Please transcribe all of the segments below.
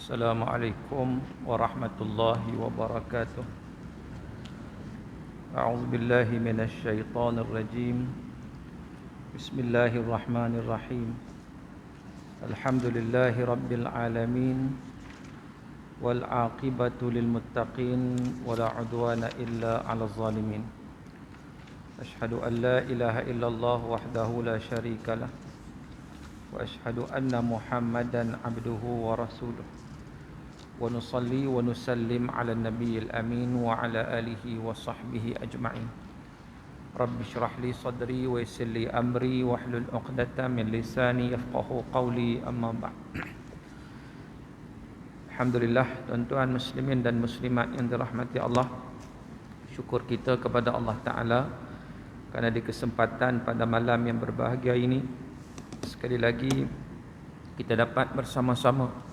Assalamualaikum warahmatullahi wabarakatuh. A'udzu billahi minasy syaithanir rajim. Bismillahirrahmanirrahim. Alhamdulillahi rabbil alamin wal 'aqibatu lil muttaqin wala 'udwana illa 'alal zalimin. Asyhadu an la ilaha illallah wahdahu la syarikalah wa asyhadu anna Muhammadan 'abduhu wa rasuluh. Wa nusalli wa nusallim ala nabiyil amin wa ala alihi wa sahbihi ajma'in. Rabbi syrah li sadri wa yassir li amri wa hlul 'uqdatam min lisani yafqahu qawli, amma ba'd. Alhamdulillah, tuan-tuan muslimin dan muslimat yang dirahmati Allah, syukur kita kepada Allah Ta'ala kerana di kesempatan pada malam yang berbahagia ini sekali lagi kita dapat bersama-sama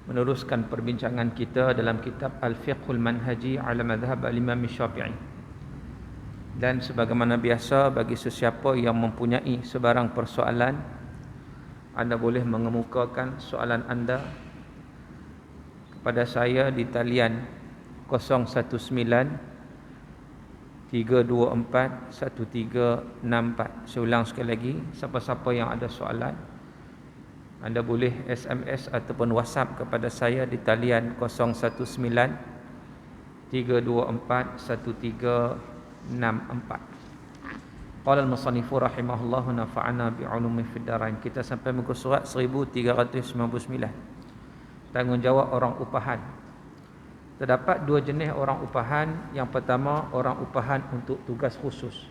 meneruskan perbincangan kita dalam kitab Al-Fiqhul Manhaji ala Madhhab Al-Imam Syafi'i. Dan sebagaimana biasa, bagi sesiapa yang mempunyai sebarang persoalan, anda boleh mengemukakan soalan anda kepada saya di talian 019 324 1364. Saya ulang sekali lagi, siapa-siapa yang ada soalan, anda boleh SMS ataupun WhatsApp kepada saya di talian 019 324 1364. Qala al-musannifu rahimahullahu nafa'ana bi'ulumi fid darain. Kita sampai muka surat 1399. Tanggungjawab orang upahan. Terdapat dua jenis orang upahan. Yang pertama, orang upahan untuk tugas khusus.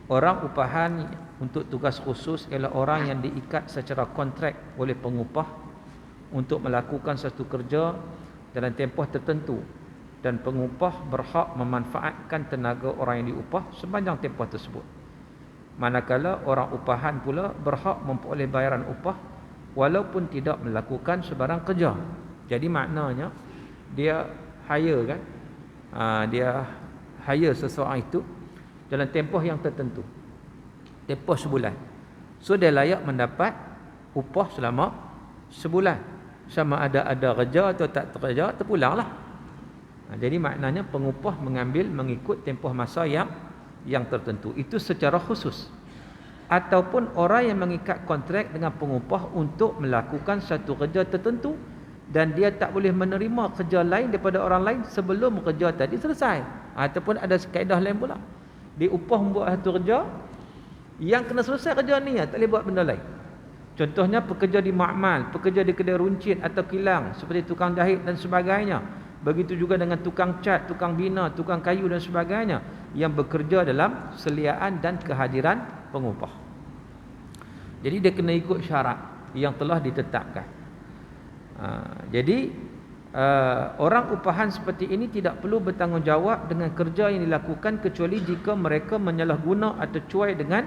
Orang upahan untuk tugas khusus ialah orang yang diikat secara kontrak oleh pengupah untuk melakukan satu kerja dalam tempoh tertentu, dan pengupah berhak memanfaatkan tenaga orang yang diupah sepanjang tempoh tersebut. Manakala orang upahan pula berhak memperoleh bayaran upah walaupun tidak melakukan sebarang kerja. Jadi maknanya dia hire kan, dia hire seseorang itu dalam tempoh yang tertentu, tempoh sebulan. So dia layak mendapat upah selama sebulan, sama ada kerja atau tak kerja, terpulanglah. Jadi maknanya pengupah mengikut tempoh masa yang tertentu. Itu secara khusus. Ataupun orang yang mengikat kontrak dengan pengupah untuk melakukan satu kerja tertentu dan dia tak boleh menerima kerja lain daripada orang lain sebelum kerja tadi selesai. Ataupun ada kaedah lain pula, diupah membuat satu kerja yang kena selesai kerja ni, tak boleh buat benda lain. Contohnya pekerja di makmal, pekerja di kedai runcit atau kilang seperti tukang jahit dan sebagainya. Begitu juga dengan tukang cat, tukang bina, tukang kayu dan sebagainya yang bekerja dalam seliaan dan kehadiran pengupah. Jadi dia kena ikut syarat yang telah ditetapkan. Jadi orang upahan seperti ini tidak perlu bertanggungjawab dengan kerja yang dilakukan kecuali jika mereka menyalahguna atau cuai dengan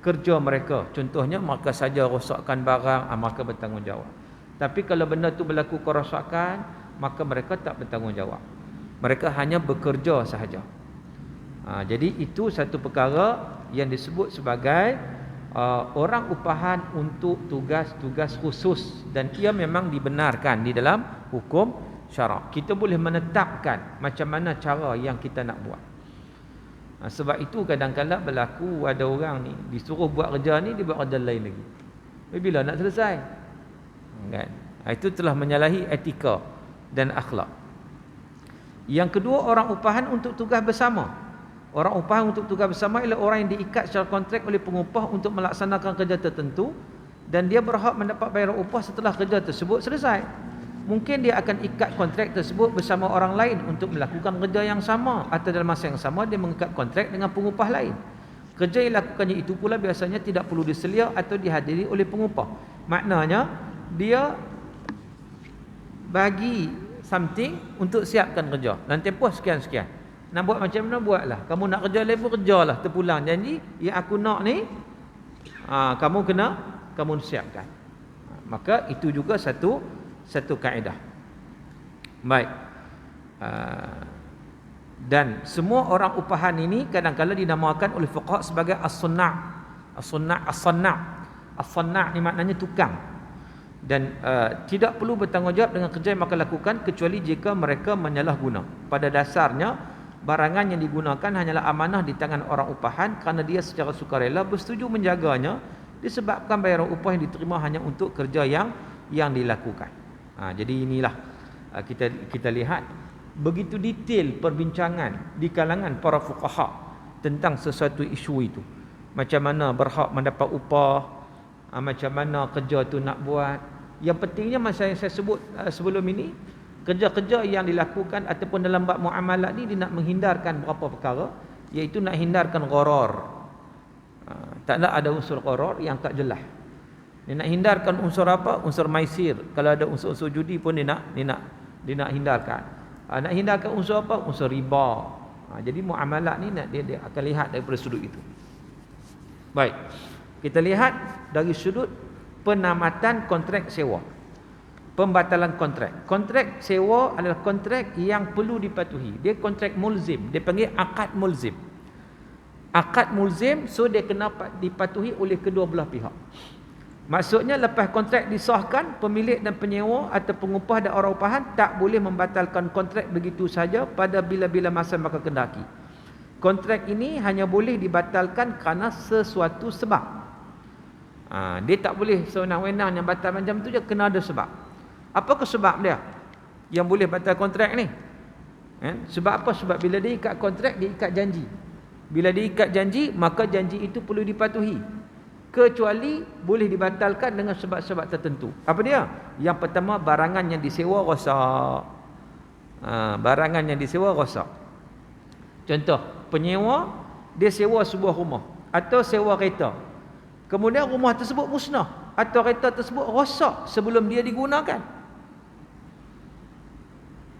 kerja mereka. Contohnya, maka saja rosakkan barang, maka bertanggungjawab. Tapi kalau benda tu berlaku kerosakan, maka mereka tak bertanggungjawab. Mereka hanya bekerja sahaja. Jadi itu satu perkara yang disebut sebagai orang upahan untuk tugas-tugas khusus, dan ia memang dibenarkan di dalam hukum syarak. Kita boleh menetapkan macam mana cara yang kita nak buat. Sebab itu kadang-kadang berlaku ada orang ni disuruh buat kerja ni, dia buat kerja lain lagi. Bila nak selesai? Kan? Itu telah menyalahi etika dan akhlak. Yang kedua, orang upahan untuk tugas bersama. Orang upahan untuk tugas bersama ialah orang yang diikat secara kontrak oleh pengupah untuk melaksanakan kerja tertentu, dan dia berhak mendapat bayaran upah setelah kerja tersebut selesai. Mungkin dia akan ikat kontrak tersebut bersama orang lain untuk melakukan kerja yang sama, atau dalam masa yang sama dia mengikat kontrak dengan pengupah lain. Kerja yang dilakukannya itu pula biasanya tidak perlu diselia atau dihadiri oleh pengupah. Maknanya dia bagi something untuk siapkan kerja dan tempoh sekian-sekian. Nak buat macam mana, buatlah. Kamu nak kerja lain pun kerjalah, terpulang. Janji yang aku nak ni kamu siapkan. Maka itu juga satu kaedah. Baik. Dan semua orang upahan ini kadang-kadang dinamakan oleh fuqaha sebagai as-sunna'. As-sunna' ni maknanya tukang. Dan tidak perlu bertanggungjawab dengan kerja yang mereka lakukan kecuali jika mereka menyalahguna. Pada dasarnya, barangan yang digunakan hanyalah amanah di tangan orang upahan kerana dia secara sukarela bersetuju menjaganya disebabkan bayaran upah yang diterima hanya untuk kerja yang dilakukan. Jadi inilah kita lihat begitu detail perbincangan di kalangan para fuqaha tentang sesuatu isu itu. Macam mana berhak mendapat upah, macam mana kerja tu nak buat. Yang pentingnya masa yang saya sebut sebelum ini, kerja-kerja yang dilakukan ataupun dalam bab muamalat ni dia nak menghindarkan beberapa perkara, iaitu nak hindarkan gharar. Tak nak ada unsur gharar yang tak jelas. Dia nak hindarkan unsur apa? Unsur maisir. Kalau ada unsur-unsur judi pun dia nak hindarkan. Nak hindarkan unsur apa? Unsur riba. Jadi muamalat ni dia akan lihat daripada sudut itu. Baik. Kita lihat dari sudut penamatan kontrak sewa. Pembatalan kontrak. Kontrak sewa adalah kontrak yang perlu dipatuhi. Dia kontrak mulzim. Dia panggil akad mulzim. Akad mulzim, so dia kena dipatuhi oleh kedua belah pihak. Maksudnya lepas kontrak disahkan, pemilik dan penyewa atau pengupah dan orang upahan tak boleh membatalkan kontrak begitu saja pada bila-bila masa mereka kendaki. Kontrak ini hanya boleh dibatalkan kerana sesuatu sebab. Dia tak boleh sewenang-wenang yang batal macam tu je, kena ada sebab. Apakah sebab dia yang boleh batal kontrak ni? Sebab apa? Sebab bila dia ikat kontrak, dia ikat janji. Bila dia ikat janji, maka janji itu perlu dipatuhi. Kecuali boleh dibatalkan dengan sebab-sebab tertentu. Apa dia? Yang pertama, barangan yang disewa rosak. Barangan yang disewa rosak. Contoh, penyewa dia sewa sebuah rumah atau sewa kereta. Kemudian rumah tersebut musnah atau kereta tersebut rosak sebelum dia digunakan.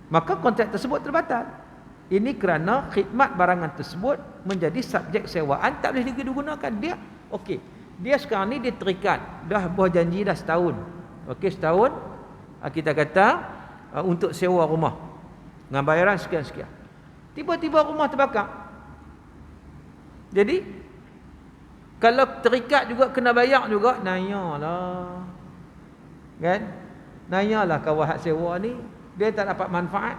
Maka kontrak tersebut terbatal. Ini kerana khidmat barangan tersebut menjadi subjek sewaan, tak boleh digunakan. Dia okey. Dia sekarang ni dia terikat, dah buah janji dah setahun. Okey, setahun kita kata untuk sewa rumah dengan bayaran sekian-sekian. Tiba-tiba rumah terbakar. Jadi kalau terikat juga kena bayar juga, nayalah. Kan? Nayalah kawan hak sewa ni, dia tak dapat manfaat.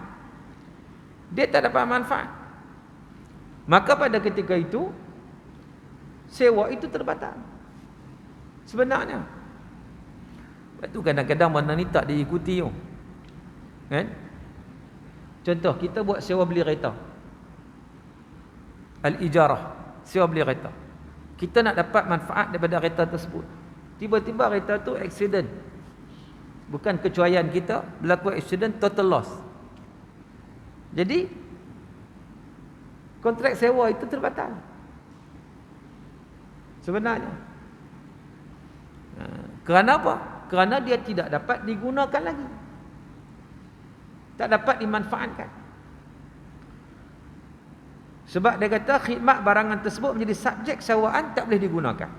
Dia tak dapat manfaat. Maka pada ketika itu sewa itu terbatal. Sebenarnya. Sebab tu kadang-kadang benda ni tak diikuti. Kan? Contoh, kita buat sewa beli kereta. Al-ijarah, sewa beli kereta. Kita nak dapat manfaat daripada kereta tersebut. Tiba-tiba kereta tu accident. Bukan kecuaian kita, berlaku accident, total loss. Jadi kontrak sewa itu terbatal. Sebenarnya. Kerana apa? Kerana dia tidak dapat digunakan lagi. Tak dapat dimanfaatkan. Sebab dia kata khidmat barangan tersebut menjadi subjek sewaan, tak boleh digunakan.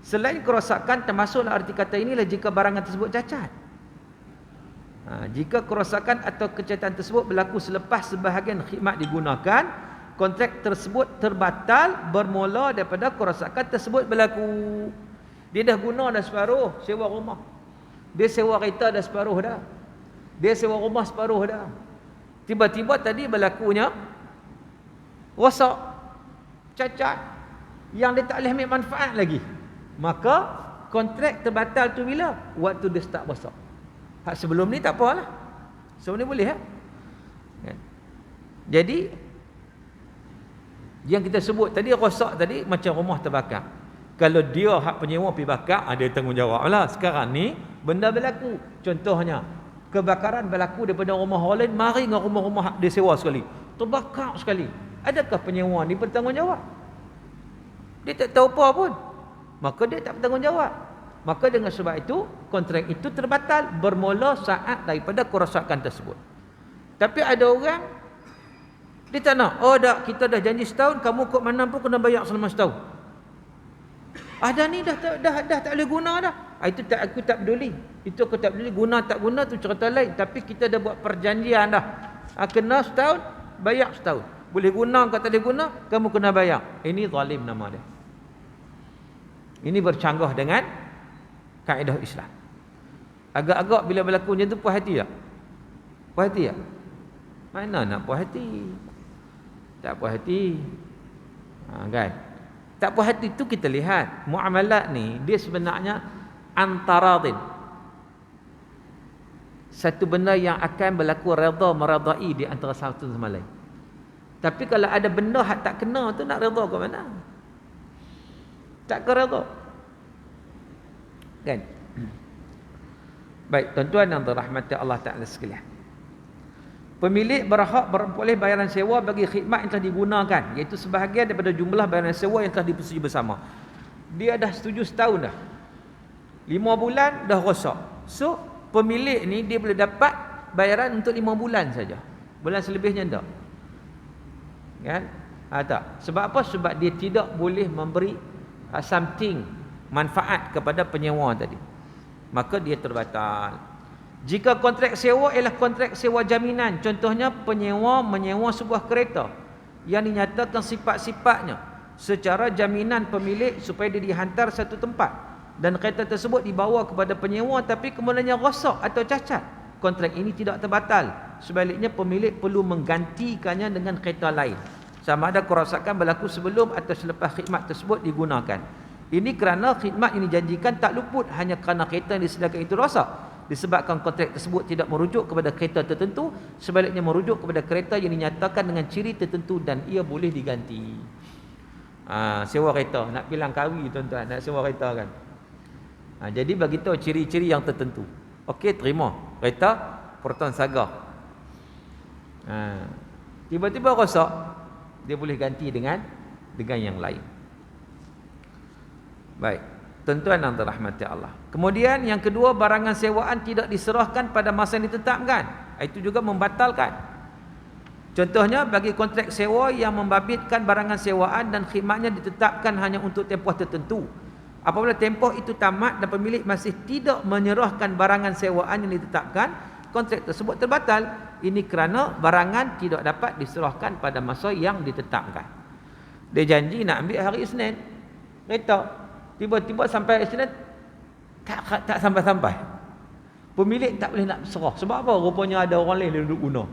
Selain kerosakan, termasuklah arti kata inilah jika barangan tersebut cacat. Jika kerosakan atau kecacatan tersebut berlaku selepas sebahagian khidmat digunakan, kontrak tersebut terbatal bermula daripada kerosakan tersebut berlaku. Dia dah guna dah separuh, sewa rumah. Dia sewa kereta dah separuh dah. Dia sewa rumah separuh dah. Tiba-tiba tadi berlakunya rosak, cacat, yang dia tak boleh ambil manfaat lagi. Maka kontrak terbatal tu bila? Waktu dia start rosak. Hak sebelum ni tak apalah. Sebelum ni boleh kan? Jadi yang kita sebut tadi rosak tadi macam rumah terbakar. Kalau dia hak penyewa pergi bakar, ada tanggungjawab lah. Sekarang ni benda berlaku. Contohnya kebakaran berlaku daripada rumah orang lain mari dengan rumah-rumah hak dia sewa sekali. Terbakar sekali. Adakah penyewa ni bertanggungjawab? Dia tak tahu apa pun. Maka dia tak bertanggungjawab. Maka dengan sebab itu kontrak itu terbatal bermula saat daripada kerosakan tersebut. Tapi ada orang dia tak nak. Oh dah, kita dah janji setahun, kamu kok mana pun kena bayar selama setahun. Ada ni dah tak boleh guna dah. Itu tak, aku tak peduli. Itu aku tak peduli, guna tak guna tu cerita lain. Tapi kita dah buat perjanjian dah. Kena setahun, bayar setahun. Boleh guna kau tak boleh guna, kamu kena bayar. Ini zalim nama dia. Ini bercanggah dengan kaedah Islam. Agak-agak bila berlaku macam tu puas hati tak? Puas hati tak? Mana nak puas hati? Tak puas hati. Kan? Tak puas hati tu kita lihat muamalat ni dia sebenarnya antaradin. Satu benda yang akan berlaku redha meradai di antara satu sama lain. Tapi kalau ada benda hak tak kena tu nak redha ke mana? Tak ke redha. Kan? Baik, tuan-tuan yang dirahmati Allah Taala sekalian. Pemilik berhak beroleh bayaran sewa bagi khidmat yang telah digunakan, iaitu sebahagian daripada jumlah bayaran sewa yang telah dipersetujui bersama. Dia dah setuju setahun dah. 5 bulan dah rosak. So, pemilik ni dia boleh dapat bayaran untuk 5 bulan saja. Bulan selebihnya tak. Kan? Tak. Sebab apa? Sebab dia tidak boleh memberi something manfaat kepada penyewa tadi. Maka dia terbatal. Jika kontrak sewa ialah kontrak sewa jaminan, contohnya penyewa menyewa sebuah kereta yang dinyatakan sifat-sifatnya secara jaminan pemilik supaya dia dihantar satu tempat dan kereta tersebut dibawa kepada penyewa tapi kemudiannya rosak atau cacat, kontrak ini tidak terbatal. Sebaliknya pemilik perlu menggantikannya dengan kereta lain, sama ada kerosakan berlaku sebelum atau selepas khidmat tersebut digunakan. Ini kerana khidmat yang dijanjikan tak luput hanya kerana kereta yang disediakan itu rosak, disebabkan kontrak tersebut tidak merujuk kepada kereta tertentu, sebaliknya merujuk kepada kereta yang dinyatakan dengan ciri tertentu dan ia boleh diganti. Sewa kereta, nak bilang kawi tuan-tuan, nak sewa kereta kan. Jadi bagi tahu ciri-ciri yang tertentu. Okey, terima kereta Proton Saga. Tiba-tiba rosak, dia boleh ganti dengan yang lain. Baik, tuan-tuan yang dirahmati Allah. Kemudian yang kedua, barangan sewaan tidak diserahkan pada masa yang ditetapkan. Itu juga membatalkan. Contohnya bagi kontrak sewa yang membabitkan barangan sewaan dan khidmatnya ditetapkan hanya untuk tempoh tertentu. Apabila tempoh itu tamat dan pemilik masih tidak menyerahkan barangan sewaan yang ditetapkan, kontrak tersebut terbatal. Ini kerana barangan tidak dapat diserahkan pada masa yang ditetapkan. Dia janji nak ambil hari Isnin, kereta. Tiba-tiba sampai Isnin tak sampai-sampai. Pemilik tak boleh nak serah. Sebab apa? Rupanya ada orang lain yang duduk guna.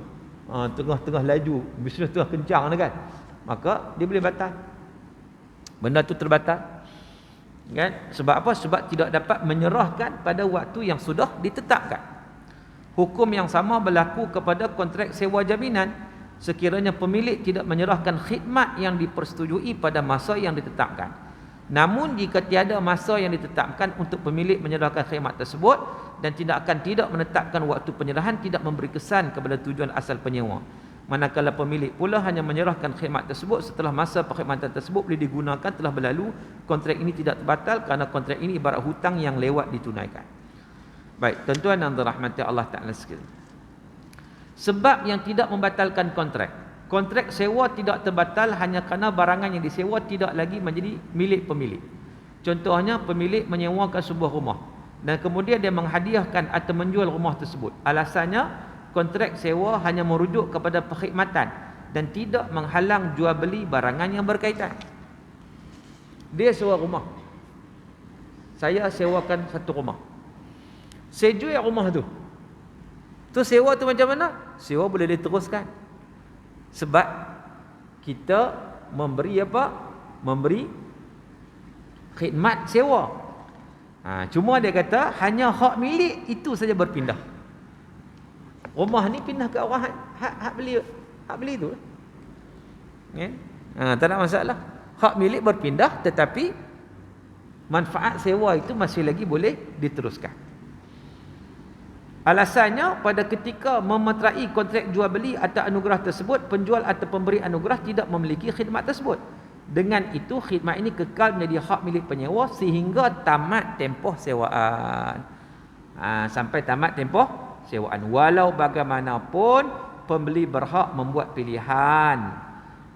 Tengah-tengah laju, bisnes tengah kencang kan. Maka dia boleh batal. Benda tu terbatal. Kan? Sebab apa? Sebab tidak dapat menyerahkan pada waktu yang sudah ditetapkan. Hukum yang sama berlaku kepada kontrak sewa jaminan. Sekiranya pemilik tidak menyerahkan khidmat yang dipersetujui pada masa yang ditetapkan. Namun jika tiada masa yang ditetapkan untuk pemilik menyerahkan khidmat tersebut dan tidak menetapkan waktu penyerahan, tidak memberi kesan kepada tujuan asal penyewa. Manakala pemilik pula hanya menyerahkan khidmat tersebut setelah masa perkhidmatan tersebut boleh digunakan telah berlalu, kontrak ini tidak terbatal kerana kontrak ini ibarat hutang yang lewat ditunaikan. Baik, tuan-tuan yang dirahmati Allah Taala sekalian. Sebab yang tidak membatalkan kontrak. Kontrak sewa tidak terbatal hanya kerana barangan yang disewa tidak lagi menjadi milik pemilik. Contohnya pemilik menyewakan sebuah rumah dan kemudian dia menghadiahkan atau menjual rumah tersebut. Alasannya kontrak sewa hanya merujuk kepada perkhidmatan dan tidak menghalang jual beli barangan yang berkaitan. Dia sewa rumah. Saya sewakan satu rumah. Saya jual rumah tu. Tu sewa tu macam mana? Sewa boleh diteruskan. Sebab kita memberi apa? Memberi khidmat sewa. Cuma dia kata hanya hak milik itu saja berpindah. Rumah ni pindah ke orang hak beli tu. Ya? Tak ada masalah. Hak milik berpindah tetapi manfaat sewa itu masih lagi boleh diteruskan. Alasannya pada ketika memeterai kontrak jual beli atau anugerah tersebut, penjual atau pemberi anugerah tidak memiliki khidmat tersebut. Dengan itu khidmat ini kekal menjadi hak milik penyewa sehingga tamat tempoh sewaan. Sampai tamat tempoh sewaan. Walau bagaimanapun pembeli berhak membuat pilihan.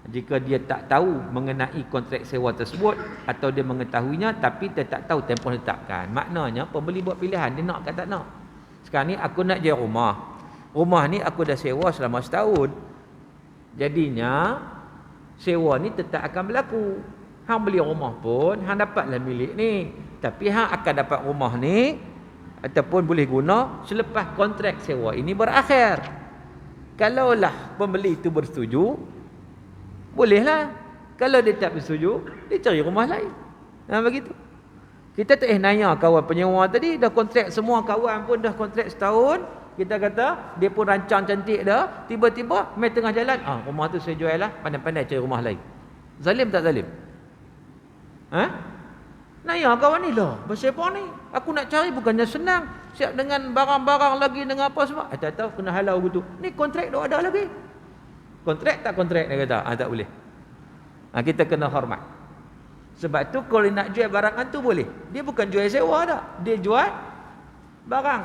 Jika dia tak tahu mengenai kontrak sewa tersebut atau dia mengetahuinya tapi dia tak tahu tempoh ditetapkan. Maknanya pembeli buat pilihan, dia nak ke tak nak. Sekarang ni aku nak jual rumah. Rumah ni aku dah sewa selama setahun. Jadinya sewa ni tetap akan berlaku. Hang beli rumah pun hang dapatlah milik ni. Tapi hang akan dapat rumah ni ataupun boleh guna selepas kontrak sewa ini berakhir. Kalaulah pembeli itu bersetuju, bolehlah. Kalau dia tak bersetuju, dia cari rumah lain. Begitu. Kita tak nanya kawan penyewa tadi, dah kontrak semua kawan pun dah kontrak setahun, kita kata dia pun rancang cantik dah, tiba-tiba mai tengah jalan, rumah tu saya jual lah, pandai-pandai cari rumah lain. Zalim tak zalim? Nanya kawan ni lah, pasal apa ni? Aku nak cari bukannya senang, siap dengan barang-barang lagi dengan apa semua. Tak tahu kena halau gitu. Ni kontrak dah ada lagi. Kontrak tak kontrak dia kata, tak boleh. Kita kena hormat. Sebab tu kalau nak jual barangan tu boleh. Dia bukan jual sewa dah. Dia jual barang.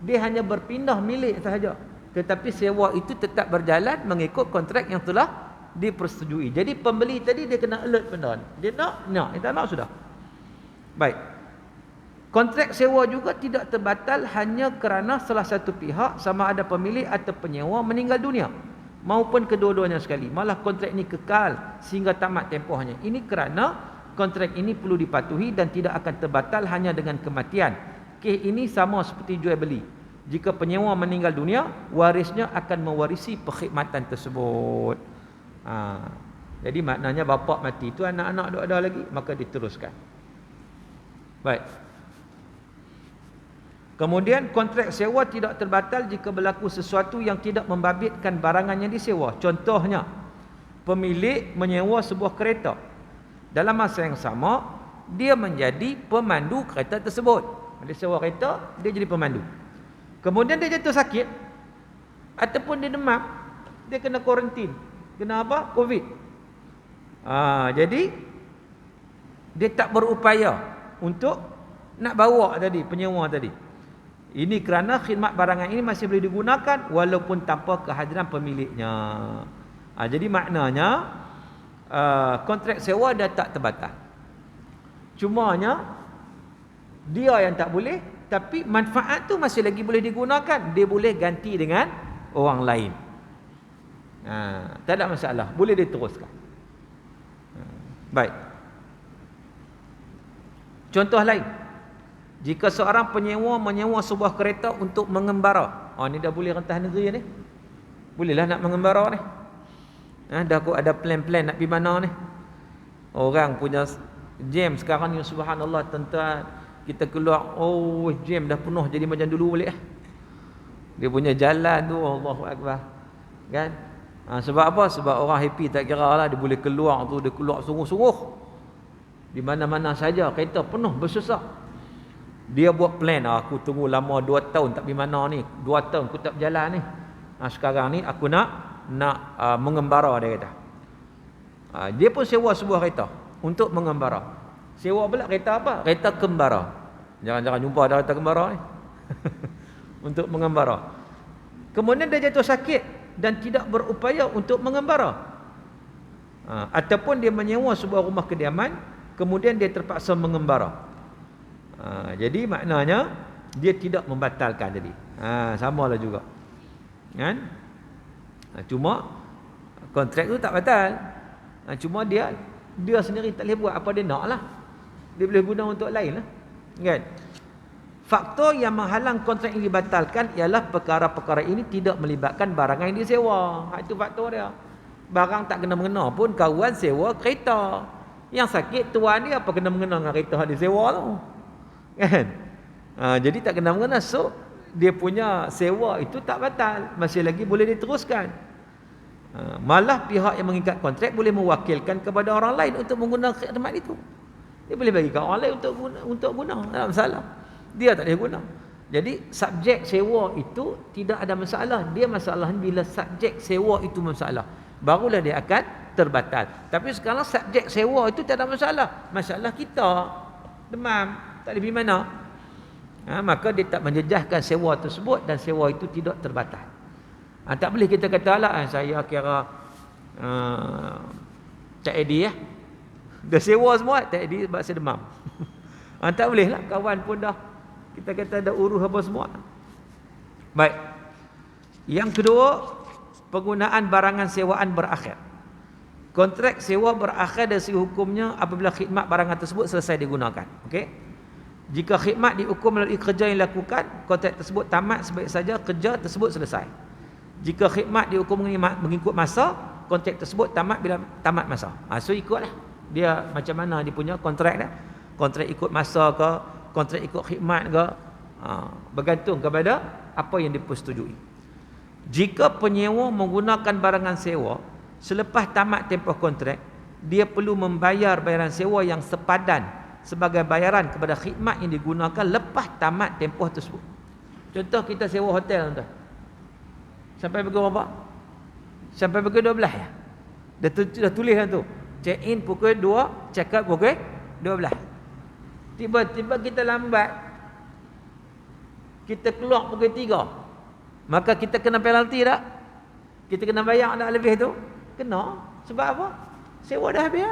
Dia hanya berpindah milik sahaja. Tetapi sewa itu tetap berjalan mengikut kontrak yang telah dipersetujui. Jadi pembeli tadi dia kena alert benda ni. Dia nak, dia tak nak sudah. Baik. Kontrak sewa juga tidak terbatal hanya kerana salah satu pihak sama ada pemilik atau penyewa meninggal dunia maupun kedua-duanya sekali. Malah kontrak ini kekal sehingga tamat tempohnya. Ini kerana kontrak ini perlu dipatuhi dan tidak akan terbatal hanya dengan kematian. Kes ini sama seperti jual beli. Jika penyewa meninggal dunia, warisnya akan mewarisi perkhidmatan tersebut. Jadi maknanya bapa mati itu anak-anak ada lagi, maka diteruskan. Baik. Kemudian kontrak sewa tidak terbatal jika berlaku sesuatu yang tidak membabitkan barangan yang disewa. Contohnya, pemilik menyewa sebuah kereta. Dalam masa yang sama, dia menjadi pemandu kereta tersebut. Dia sewa kereta, dia jadi pemandu. Kemudian dia jatuh sakit ataupun dia demam, dia kena kuarantin. Kena apa? Covid. Jadi dia tak berupaya untuk nak bawa tadi penyewa tadi. Ini kerana khidmat barangan ini masih boleh digunakan walaupun tanpa kehadiran pemiliknya. Jadi maknanya kontrak sewa dah tak terbatal. Cumanya dia yang tak boleh, tapi manfaat tu masih lagi boleh digunakan. Dia boleh ganti dengan orang lain. Tak ada masalah, boleh diteruskan. Baik. Contoh lain. Jika seorang penyewa menyewa sebuah kereta untuk mengembara. Ni dah boleh rentas negeri ni. Bolehlah nak mengembara ni. Dah aku ada plan-plan nak pergi mana ni. Orang punya jam sekarang ni, subhanallah tuan-tuan, kita keluar, jam dah penuh jadi macam dulu balik. Dia punya jalan tu, Allahu Akbar. Kan? Sebab apa? Sebab orang happy tak kira lah. Dia boleh keluar tu, dia keluar sungguh-sungguh. Di mana-mana saja kereta penuh bersusah. Dia buat plan, aku tunggu lama 2 tahun tak pergi mana ni. 2 tahun aku tak berjalan ni. Sekarang ni aku nak mengembara, dia kata. Dia pun sewa sebuah kereta untuk mengembara. Sewa pula kereta apa? Kereta kembara. Jangan-jangan jumpa ada kereta kembara ni. Untuk mengembara. Kemudian dia jatuh sakit dan tidak berupaya untuk mengembara. Ataupun dia menyewa sebuah rumah kediaman, kemudian dia terpaksa mengembara. Jadi maknanya dia tidak membatalkan tadi. Samalah juga. Kan? Cuma kontrak tu tak batal. Cuma dia sendiri tak boleh buat apa dia nak lah. Dia boleh guna untuk lain lah. Kan? Faktor yang menghalang kontrak ini dibatalkan ialah perkara-perkara ini tidak melibatkan barangan yang disewa. Itu faktor dia. Barang tak kena-mengena pun kawan sewa kereta. Yang sakit tuan dia apa kena-mengena dengan kereta yang disewa tu. Kan? Jadi tak kena mengena. So dia punya sewa itu tak batal, masih lagi boleh diteruskan. Malah pihak yang mengikat kontrak boleh mewakilkan kepada orang lain untuk menggunakan khidmat itu. Dia boleh bagi ke orang lain untuk guna, tak ada masalah. Dia tak boleh guna. Jadi subjek sewa itu tidak ada masalah. Dia masalahnya bila subjek sewa itu masalah, barulah dia akan terbatal. Tapi sekarang subjek sewa itu tak ada masalah. Masalah kita demam, tak boleh pergi mana. Maka dia tak menjejahkan sewa tersebut dan sewa itu tidak terbatal. Tak boleh kita kata lah, saya kira tak edi dah sewa semua, tak edi sebab saya demam. Tak boleh lah, kawan pun dah kita kata dah urus apa semua. Baik. Yang kedua, penggunaan barangan sewaan berakhir. Kontrak sewa berakhir dari segi hukumnya apabila khidmat barangan tersebut selesai digunakan. Okey. Jika khidmat diukur melalui kerja yang dilakukan, kontrak tersebut tamat sebaik saja kerja tersebut selesai. Jika khidmat diukur mengikut masa, kontrak tersebut tamat bila tamat masa. So ikutlah dia macam mana dia punya kontrak dia. Kontrak ikut masa ke, kontrak ikut khidmat ke, bergantung kepada apa yang dipersetujui. Jika penyewa menggunakan barangan sewa selepas tamat tempoh kontrak, dia perlu membayar bayaran sewa yang sepadan sebagai bayaran kepada khidmat yang digunakan lepas tamat tempoh tersebut. Contoh kita sewa hotel tuan. Sampai pukul berapa? Sampai pukul 12 ya. Dah tulis kan tu. Check in pukul 2, check out pukul 12. Tiba-tiba kita lambat. Kita keluar pukul 3. Maka kita kena penalti tak? Kita kena bayar tak lebih tu? Kena. Sebab apa? Sewa dah habis.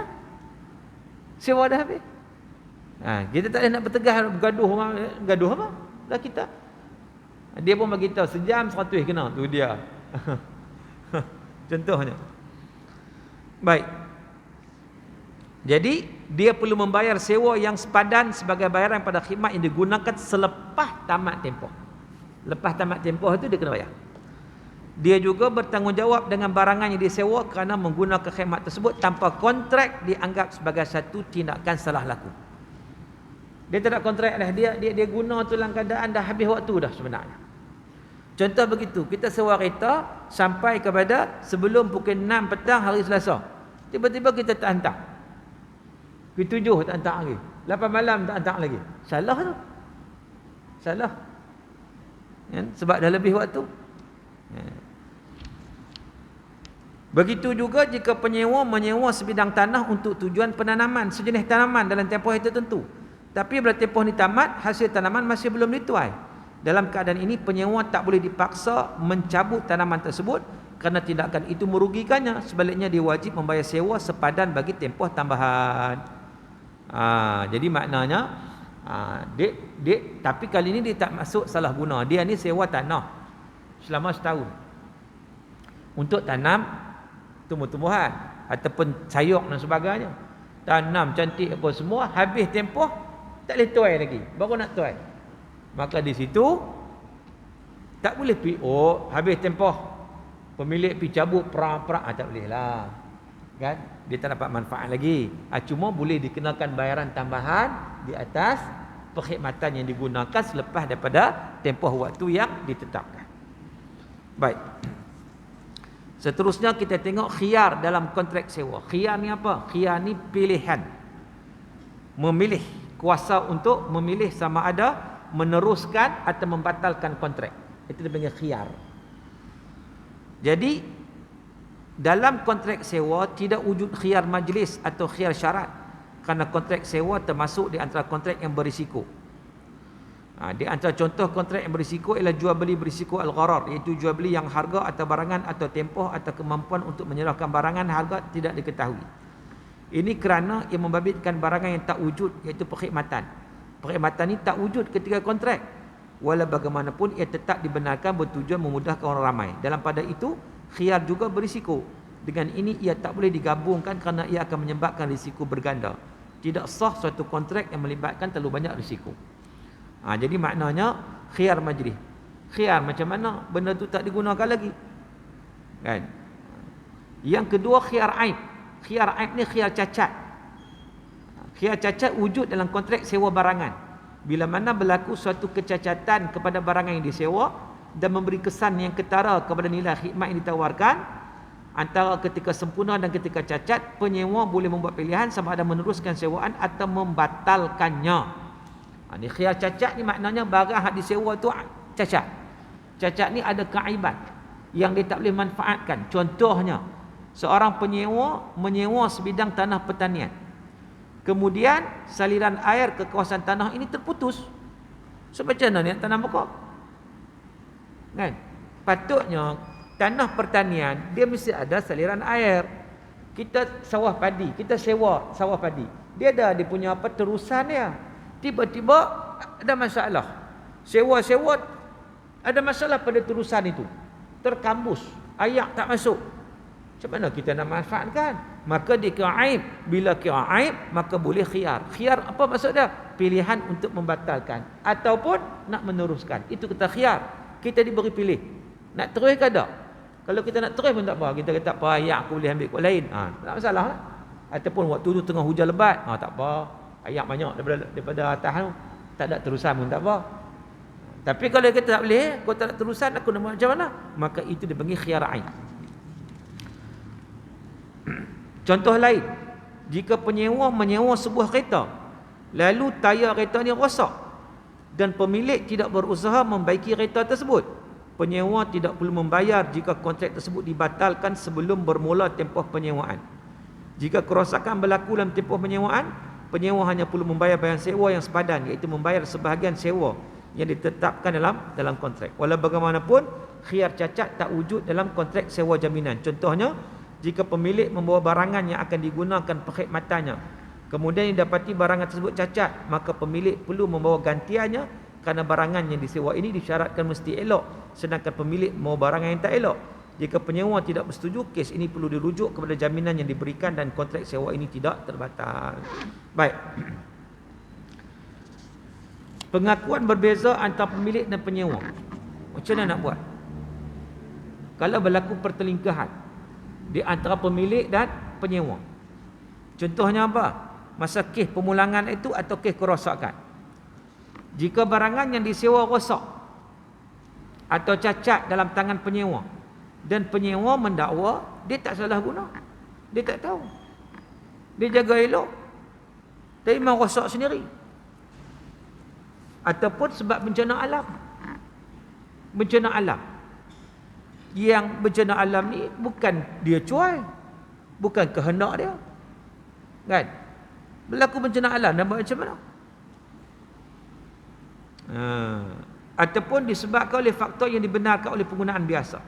Sewa dah habis. Kita tak boleh nak bertegah gaduh apa? Dah kita. Dia pun bagi tahu sejam 100 kena. Tu dia. Contohnya. Baik. Jadi dia perlu membayar sewa yang sepadan sebagai bayaran pada khidmat yang digunakan selepas tamat tempoh. Lepas tamat tempoh itu dia kena bayar. Dia juga bertanggungjawab dengan barangan yang disewa kerana menggunakan khidmat tersebut tanpa kontrak dianggap sebagai satu tindakan salah laku. Dia tak ada kontrak dah, dia guna tu dalam keadaan dah habis waktu dah sebenarnya. Contoh begitu, kita sewa kereta sampai kepada sebelum pukul 6 petang hari Selasa. Tiba-tiba kita tak hantar. Pukul 7 tak hantar lagi. 8 malam tak hantar lagi. Salah tu. Salah. Ya, sebab dah lebih waktu. Ya. Begitu juga jika penyewa menyewa sebidang tanah untuk tujuan penanaman sejenis tanaman dalam tempoh yang tertentu. Tapi bila tempoh ni tamat, hasil tanaman masih belum dituai. Dalam keadaan ini, penyewa tak boleh dipaksa mencabut tanaman tersebut kerana tindakan itu merugikannya. Sebaliknya, dia wajib membayar sewa sepadan bagi tempoh tambahan. Jadi maknanya, tapi kali ini dia tak masuk salah guna. Dia ni sewa tanah selama setahun untuk tanam tumbuh-tumbuhan ataupun sayur dan sebagainya. Tanam cantik apa semua, habis tempoh tak boleh tuai lagi, baru nak tuai. Maka di situ tak boleh pergi, habis tempoh pemilik pergi cabut perang-perang, tak boleh lah kan, dia tak dapat manfaat lagi. Cuma boleh dikenakan bayaran tambahan di atas perkhidmatan yang digunakan selepas daripada tempoh waktu yang ditetapkan. Baik, seterusnya kita tengok khiyar dalam kontrak sewa. Khiyar ni apa? Khiyar ni pilihan, memilih, kuasa untuk memilih sama ada meneruskan atau membatalkan kontrak. Itu dipanggil khiyar. Jadi dalam kontrak sewa tidak wujud khiyar majlis atau khiyar syarat, kerana kontrak sewa termasuk di antara kontrak yang berisiko. Di antara contoh kontrak yang berisiko ialah jual beli berisiko al-gharar, iaitu jual beli yang harga atau barangan atau tempoh atau kemampuan untuk menyerahkan barangan harga tidak diketahui. Ini kerana ia membabitkan barangan yang tak wujud, iaitu perkhidmatan. Perkhidmatan ini tak wujud ketika kontrak. Walau bagaimanapun ia tetap dibenarkan bertujuan memudahkan orang ramai. Dalam pada itu, khiyar juga berisiko. Dengan ini ia tak boleh digabungkan kerana ia akan menyebabkan risiko berganda. Tidak sah suatu kontrak yang melibatkan terlalu banyak risiko. Jadi maknanya khiyar majlis. Khiyar macam mana? Benda tu tak digunakan lagi. Kan? Yang kedua khiyar aib. Khiyar aib ni khiyar cacat. Khiyar cacat wujud dalam kontrak sewa barangan. Bila mana berlaku suatu kecacatan kepada barangan yang disewa dan memberi kesan yang ketara kepada nilai khidmat yang ditawarkan, antara ketika sempurna dan ketika cacat, penyewa boleh membuat pilihan sama ada meneruskan sewaan atau membatalkannya. Ini khiyar cacat ni maknanya barang yang disewa tu cacat. Cacat ni ada keaiban yang dia tak boleh manfaatkan. Contohnya, seorang penyewa menyewa sebidang tanah pertanian. Kemudian saliran air ke kawasan tanah ini terputus. So macam mana ni nak tanam pokok? Kan? Patutnya tanah pertanian dia mesti ada saliran air. Kita sawah padi, kita sewa sawah padi. Dia ada dia punya apa terusan dia. Tiba-tiba ada masalah. Sewa-sewa ada masalah pada terusan itu. Terkambus, air tak masuk. Macam mana kita nak manfaatkan? maka dia kira aib. Bila kira aib, maka boleh khiyar. Khiyar apa maksud dia? Pilihan untuk membatalkan ataupun nak meneruskan. Itu kata khiyar. Kita diberi pilih. Nak terus ke tak? Kalau kita nak terus pun tak apa. Kita kata apa ayat aku boleh ambil kuat lain. Tak masalah lah. Ataupun waktu tu tengah hujan lebat. Tak apa. Ayat banyak daripada atas tu. Tak ada terusan pun tak apa. Tapi kalau kita tak boleh, kau tak nak terusan, aku nak buat macam mana? Maka itu dipanggil khiyar aib. Contoh lain, jika penyewa menyewa sebuah kereta, lalu tayar kereta ni rosak dan pemilik tidak berusaha membaiki kereta tersebut, penyewa tidak perlu membayar jika kontrak tersebut dibatalkan sebelum bermula tempoh penyewaan. Jika kerosakan berlaku dalam tempoh penyewaan, penyewa hanya perlu membayar bayaran sewa yang sepadan, iaitu membayar sebahagian sewa yang ditetapkan dalam kontrak. Walau bagaimanapun, khiyar cacat tak wujud dalam kontrak sewa jaminan. Contohnya, jika pemilik membawa barangan yang akan digunakan perkhidmatannya, kemudian didapati barangan tersebut cacat, maka pemilik perlu membawa gantiannya kerana barangan yang disewa ini disyaratkan mesti elok, sedangkan pemilik membawa barangan yang tak elok. Jika penyewa tidak bersetuju, kes ini perlu dirujuk kepada jaminan yang diberikan dan kontrak sewa ini tidak terbatal. Baik. Pengakuan berbeza antara pemilik dan penyewa. Macam mana nak buat? Kalau berlaku pertelingkahan di antara pemilik dan penyewa. Contohnya apa? Masa kes pemulangan itu atau kes kerosakan. Jika barangan yang disewa rosak atau cacat dalam tangan penyewa dan penyewa mendakwa dia tak salah guna, dia tak tahu, dia jaga elok, tapi memang rosak sendiri, ataupun sebab bencana alam. Bencana alam, yang bencana alam ni bukan dia cuai, bukan kehendak dia, kan? Berlaku bencana alam, nak buat macam mana? Ataupun disebabkan oleh faktor yang dibenarkan oleh penggunaan biasa.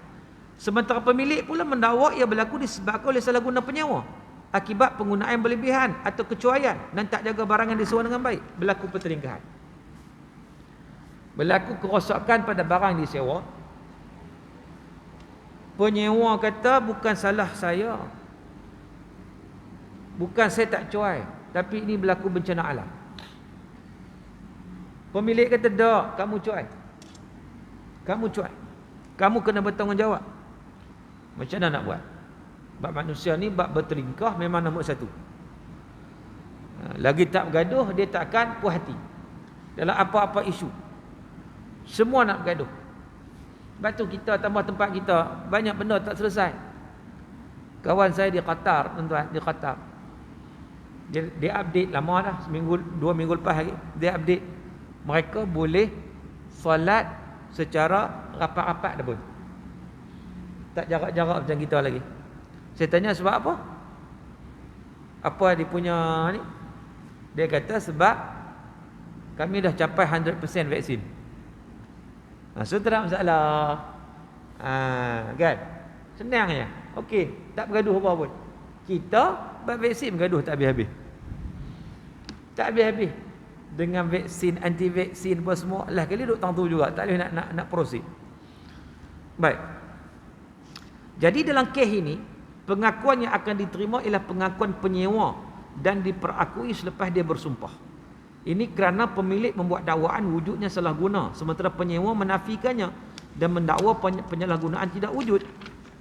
Sementara pemilik pula mendakwa ia berlaku disebabkan oleh salah guna penyewa akibat penggunaan berlebihan atau kecuaian dan tak jaga barangan disewa dengan baik. Berlaku pertelingkahan. Berlaku kerosakan pada barang disewa. Penyewa kata bukan salah saya, bukan saya tak cuai, tapi ini berlaku bencana alam. Pemilik kata tak, kamu cuai, kamu cuai, kamu kena bertanggungjawab. Macam mana nak buat? Bab manusia ni bab bertelingkah memang nombor satu. Lagi tak bergaduh, dia takkan puas hati dalam apa-apa isu. Semua nak bergaduh. Sebab tu kita tambah tempat kita, banyak benda tak selesai. Kawan saya di Qatar, tuan-tuan, di Qatar. Dia update lama dah, seminggu, 2 minggu lepas lagi. Dia update, mereka boleh solat secara rapat-rapat dah pun. Tak jarak-jarak macam kita lagi. Saya tanya sebab apa? Apa dia punya ni? Dia kata sebab kami dah capai 100% vaksin. So tak ada masalah. Kan? Senang je. Okey, tak bergaduh apa pun. Kita bab vaksin bergaduh tak habis-habis. Tak habis-habis. Dengan vaksin, anti vaksin apa semua, lah kali duk tang tu juga, tak boleh nak proceed. Baik. Jadi dalam kes ini, pengakuan yang akan diterima ialah pengakuan penyewa dan diperakui selepas dia bersumpah. Ini kerana pemilik membuat dakwaan wujudnya salah guna, sementara penyewa menafikannya dan mendakwa penyalahgunaan tidak wujud.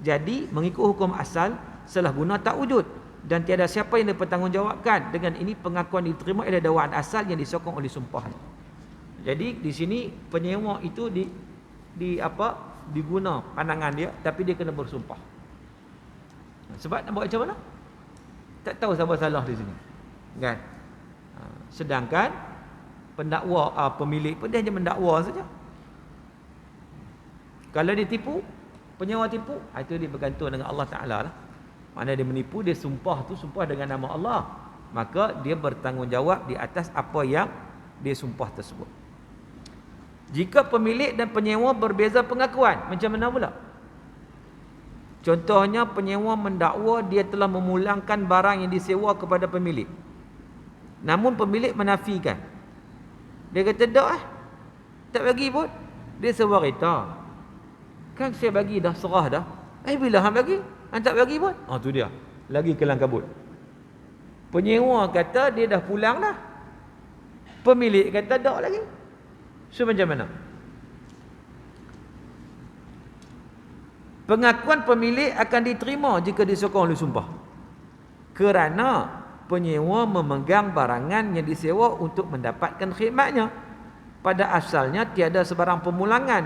Jadi mengikut hukum asal, salah guna tak wujud dan tiada siapa yang dipertanggungjawabkan. Dengan ini pengakuan diterima ialah dakwaan asal yang disokong oleh sumpah. Jadi di sini penyewa itu diguna pandangan dia, tapi dia kena bersumpah. Sebab nak buat macam mana? Tak tahu siapa salah di sini, kan? Sedangkan pendakwa, pemilik pun dia hanya mendakwa saja. Kalau dia tipu, penyewa tipu, itu dia bergantung dengan Allah Ta'ala lah. Mana dia menipu, dia sumpah tu sumpah dengan nama Allah, maka dia bertanggungjawab di atas apa yang dia sumpah tersebut. Jika pemilik dan penyewa berbeza pengakuan, macam mana pula? Contohnya penyewa mendakwa dia telah memulangkan barang yang disewa kepada pemilik, namun pemilik menafikan. Dia kata tak bagi pun. Dia sewa kereta, kan saya bagi dah, serah dah. Bila hang bagi? Hang tak bagi pun. Tu dia. lagi kelang kabut. Penyewa kata dia dah pulang dah. Pemilik kata tak lagi. So macam mana? Pengakuan pemilik akan diterima jika disokong oleh sumpah. Kerana penyewa memegang barangan yang disewa untuk mendapatkan khidmatnya. Pada asalnya tiada sebarang pemulangan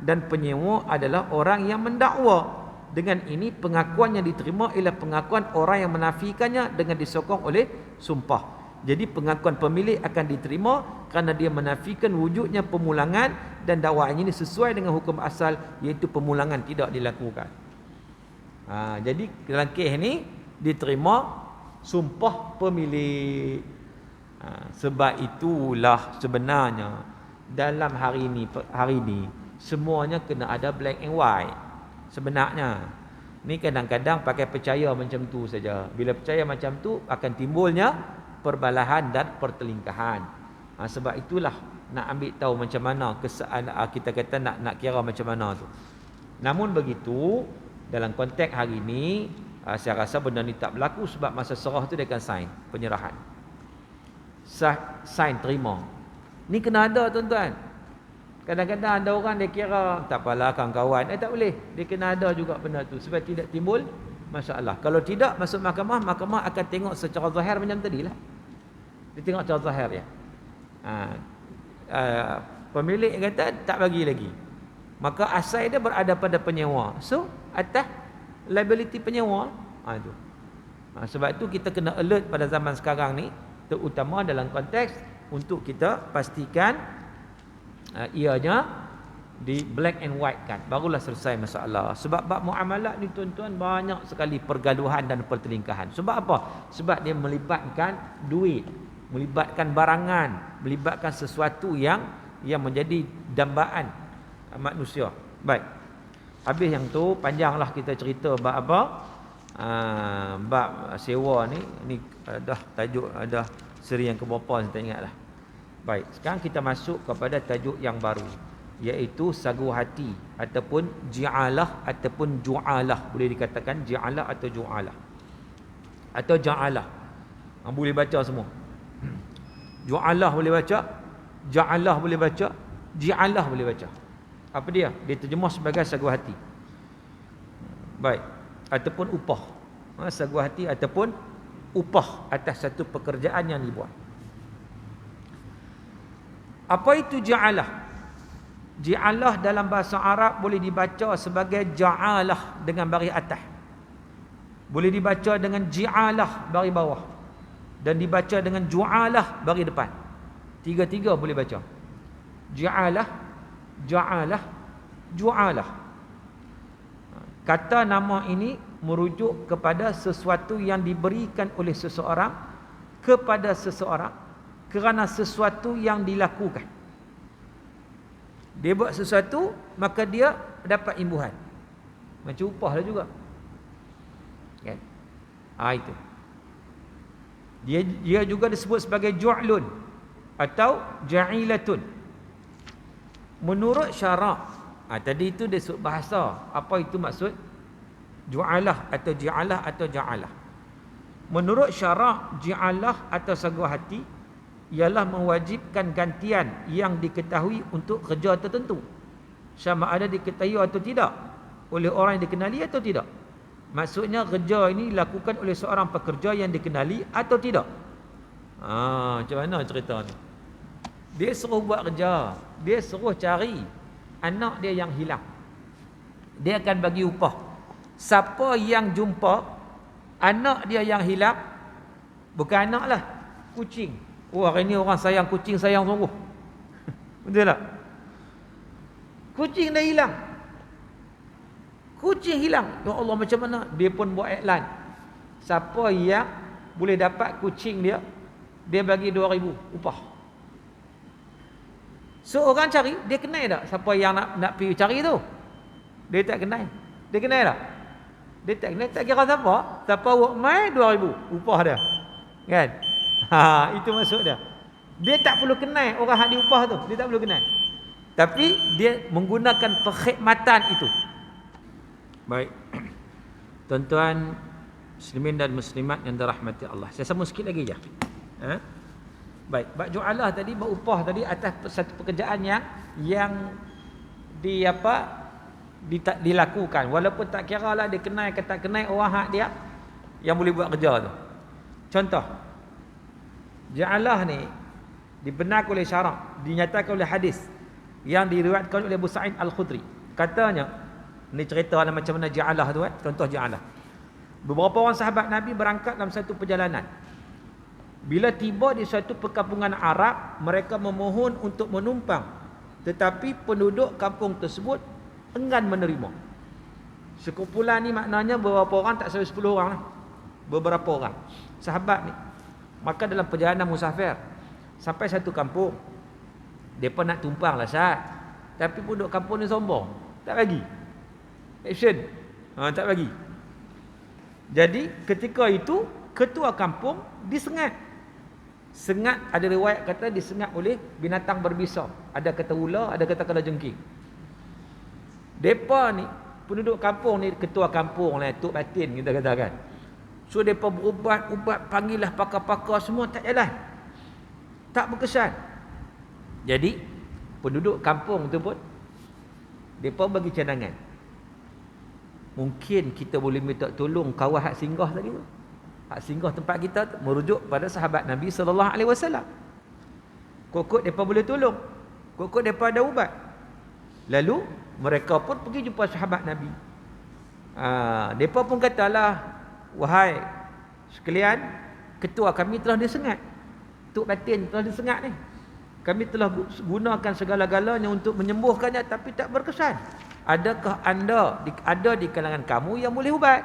dan penyewa adalah orang yang mendakwa. Dengan ini pengakuan yang diterima ialah pengakuan orang yang menafikannya dengan disokong oleh sumpah. Jadi pengakuan pemilik akan diterima kerana dia menafikan wujudnya pemulangan dan dakwaan ini sesuai dengan hukum asal, iaitu pemulangan tidak dilakukan. Jadi dalam kes ini diterima sumpah pemilik. Sebab itulah sebenarnya dalam hari ini semuanya kena ada black and white. Sebenarnya ni kadang-kadang pakai percaya macam tu saja. Bila percaya macam tu akan timbulnya perbalahan dan pertelingkahan. Sebab itulah nak ambil tahu macam mana kita kata nak kira macam mana tu. Namun begitu dalam konteks hari ini saya rasa benda ni tak berlaku sebab masa serah tu dia akan sign penyerahan. Sign terima. Ni kena ada tuan-tuan. Kadang-kadang ada orang dia kira tak apalah kawan-kawan. Tak boleh. Dia kena ada juga benda tu supaya tidak timbul masalah. Kalau tidak masuk mahkamah, mahkamah akan tengok secara zahir macam tadilah. Dia tengok secara zahir ya. Pemilik kata tak bagi lagi. Maka asal dia berada pada penyewa. So atas liability penyewa. Itu. Sebab itu kita kena alert pada zaman sekarang ni, terutama dalam konteks untuk kita pastikan ianya di black and white kan, barulah selesai masalah. Sebab bab muamalat ni tuan-tuan banyak sekali pergaduhan dan pertelingkahan. Sebab apa? Sebab dia melibatkan duit, melibatkan barangan, melibatkan sesuatu yang menjadi dambaan manusia. Baik. Habis yang tu panjanglah kita cerita bab apa? Bab sewa ni dah tajuk dah seri yang keberapa saya tak ingatlah. Baik, sekarang kita masuk kepada tajuk yang baru, iaitu sagu hati ataupun ji'alah ataupun ju'alah. Boleh dikatakan ji'alah atau ju'alah atau ja'alah. Boleh baca semua. Ju'alah boleh baca, ja'alah boleh baca, ji'alah boleh baca. Apa dia? Dia terjemah sebagai sagu hati. Baik, ataupun upah. Sagu hati ataupun upah atas satu pekerjaan yang dibuat. Apa itu ja'alah? Ja'alah dalam bahasa Arab boleh dibaca sebagai ja'alah dengan baris atas. Boleh dibaca dengan ji'alah baris bawah. Dan dibaca dengan ju'alah baris depan. Tiga-tiga boleh baca. Ja'alah, ja'alah, ju'alah. Kata nama ini merujuk kepada sesuatu yang diberikan oleh seseorang kepada seseorang kerana sesuatu yang dilakukan. Dia buat sesuatu, maka dia dapat imbuhan. Macam upah lah juga. Kan? Itu. Dia juga disebut sebagai ju'lun atau ja'ilatun. Menurut syarak, tadi itu dia sebut bahasa. Apa itu maksud? Ju'alah atau ji'alah atau ja'alah. Menurut syarak, ji'alah atau sagu hati ialah mewajibkan gantian yang diketahui untuk kerja tertentu, sama ada diketahui atau tidak oleh orang yang dikenali atau tidak. Maksudnya kerja ini dilakukan oleh seorang pekerja yang dikenali atau tidak. Macam mana cerita ni? Dia suruh buat kerja, dia suruh cari anak dia yang hilang. Dia akan bagi upah. Siapa yang jumpa anak dia yang hilang, bukan anak lah, kucing. Hari ni orang sayang kucing, sayang sungguh. Betul tak? Kucing dah hilang. Kucing hilang. Ya Allah, macam mana? Dia pun buat iklan. Siapa yang boleh dapat kucing dia, dia bagi 2,000 upah. So orang cari, dia kenal tak siapa yang nak pergi cari tu? Dia tak kenal. Dia kenal tak? Dia tak kenal, tak kira siapa. Siapa buat mai 2,000 upah dia. Kan? Itu maksud dia. Dia tak perlu kenal orang hak diupah tu. Dia tak perlu kenal. Tapi dia menggunakan perkhidmatan itu. Baik. Tuan-tuan, Muslimin dan muslimat yang dirahmati Allah. Saya sambung sikit lagi je. Baik, bab ju'alah tadi, bab upah tadi atas satu pekerjaan yang dilakukan, walaupun tak kira lah dia kenal ke tak kenal orang hak dia yang boleh buat kerja tu. Contoh, ju'alah ni dibenarkan oleh syarak, dinyatakan oleh hadis yang diriwayatkan oleh Abu Sa'id Al-Khudri. Katanya, ni cerita lah macam mana ju'alah tu contoh ju'alah. Beberapa orang sahabat Nabi berangkat dalam satu perjalanan. Bila tiba di suatu perkampungan Arab, mereka memohon untuk menumpang, tetapi penduduk kampung tersebut enggan menerima. Sekumpulan ni maknanya beberapa orang, tak sampai 10 orang lah. Beberapa orang sahabat ni. Maka dalam perjalanan musafir sampai satu kampung, mereka nak tumpang lah Sat, tapi penduduk kampung ni sombong, tak bagi action, tak bagi. Jadi ketika itu ketua kampung disengat. Sengat, ada riwayat kata disengat oleh binatang berbisa. Ada kata ular, ada kata kalajengking. Depa ni penduduk kampung ni, ketua kampung lah, Tok Batin kita katakan. So depa berubat-ubat, panggillah pakar-pakar, semua tak jalan, tak berkesan. Jadi penduduk kampung tu pun depa bagi cadangan. Mungkin kita boleh minta tolong kawan hak singgah tadi tu. Hak singgah tempat kita tu merujuk pada sahabat Nabi sallallahu alaihi wasallam. Kokok depa boleh tolong. Kokok depa ada ubat. Lalu mereka pun pergi jumpa sahabat Nabi. Depa pun katalah, wahai sekalian, ketua kami telah disengat. Tok Batin telah disengat ni. Kami telah gunakan segala-galanya untuk menyembuhkannya, tapi tak berkesan. Adakah anda ada di kalangan kamu yang boleh ubat?